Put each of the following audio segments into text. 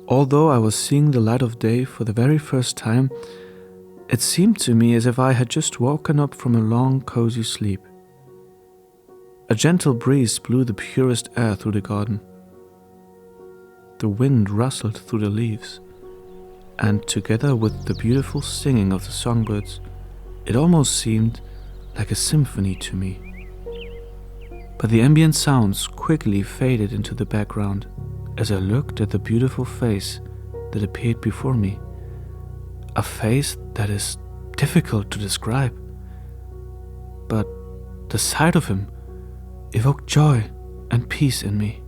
Although I was seeing the light of day for the very first time, it seemed to me as if I had just woken up from a long, cozy sleep. A gentle breeze blew the purest air through the garden. The wind rustled through the leaves, and together with the beautiful singing of the songbirds, it almost seemed like a symphony to me. But the ambient sounds quickly faded into the background as I looked at the beautiful face that appeared before me. A face that is difficult to describe. But the sight of him evoked joy and peace in me.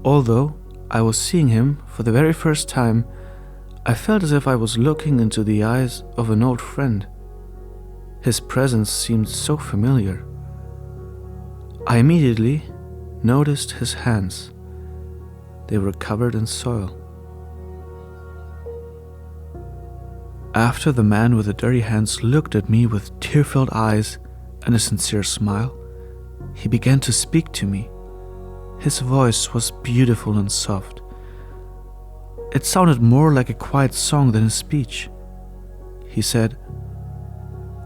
Although I was seeing him for the very first time, I felt as if I was looking into the eyes of an old friend. His presence seemed so familiar. I immediately noticed his hands. They were covered in soil. After the man with the dirty hands looked at me with tear-filled eyes and a sincere smile, he began to speak to me. His voice was beautiful and soft. It sounded more like a quiet song than a speech. He said,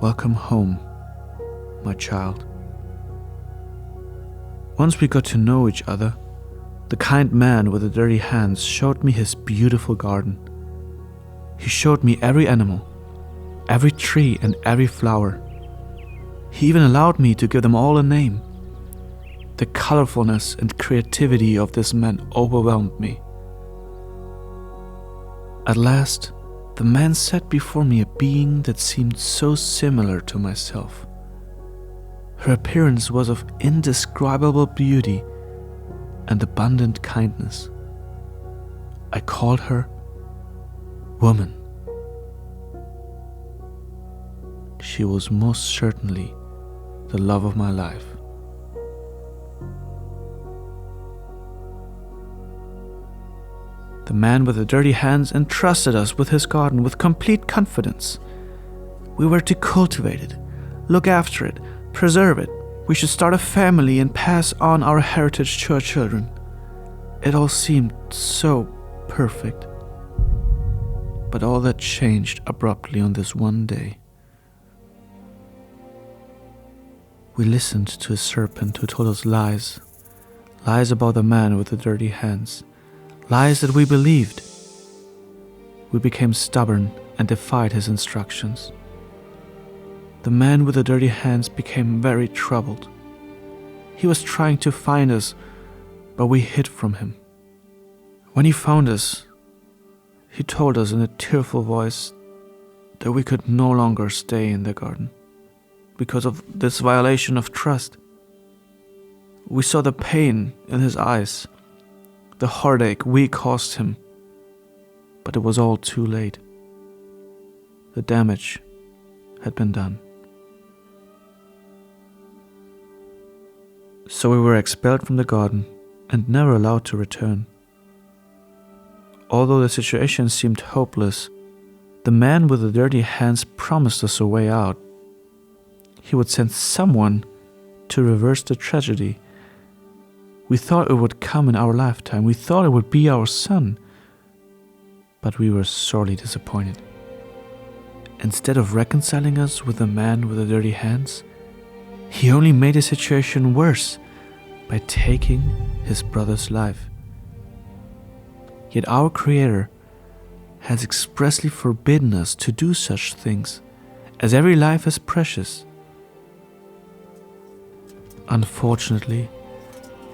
"Welcome home, my child." Once we got to know each other, the kind man with the dirty hands showed me his beautiful garden. He showed me every animal, every tree and every flower. He even allowed me to give them all a name. The colorfulness and creativity of this man overwhelmed me. At last, the man set before me a being that seemed so similar to myself. Her appearance was of indescribable beauty and abundant kindness. I called her woman. She was most certainly the love of my life. The man with the dirty hands entrusted us with his garden with complete confidence. We were to cultivate it, look after it, preserve it. We should start a family and pass on our heritage to our children. It all seemed so perfect. But all that changed abruptly on this one day. We listened to a serpent who told us lies about the man with the dirty hands, lies that we believed. We became stubborn and defied his instructions. The man with the dirty hands became very troubled. He was trying to find us, but we hid from him. When he found us, he told us in a tearful voice that we could no longer stay in the garden because of this violation of trust. We saw the pain in his eyes, the heartache we caused him, but it was all too late. The damage had been done. So we were expelled from the garden and never allowed to return. Although the situation seemed hopeless, the man with the dirty hands promised us a way out. He would send someone to reverse the tragedy. We thought it would come in our lifetime. We thought it would be our son. But we were sorely disappointed. Instead of reconciling us with the man with the dirty hands, he only made the situation worse by taking his brother's life. Yet our Creator has expressly forbidden us to do such things, as every life is precious. Unfortunately,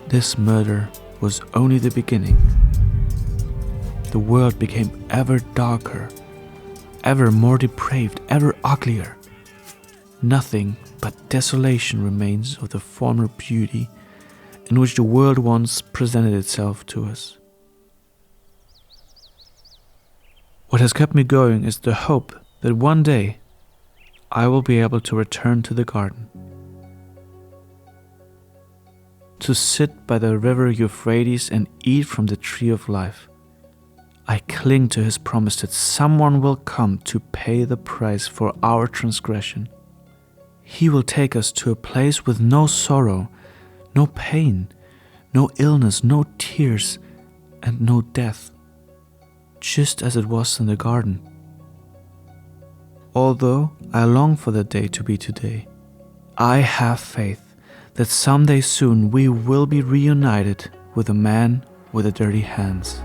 this murder was only the beginning. The world became ever darker, ever more depraved, ever uglier. Nothing but desolation remains of the former beauty in which the world once presented itself to us. What has kept me going is the hope that one day I will be able to return to the garden, to sit by the river Euphrates and eat from the tree of life. I cling to his promise that someone will come to pay the price for our transgression. He will take us to a place with no sorrow, no pain, no illness, no tears, and no death, just as it was in the garden. Although I long for the day to be today, I have faith that someday soon we will be reunited with the man with the dirty hands.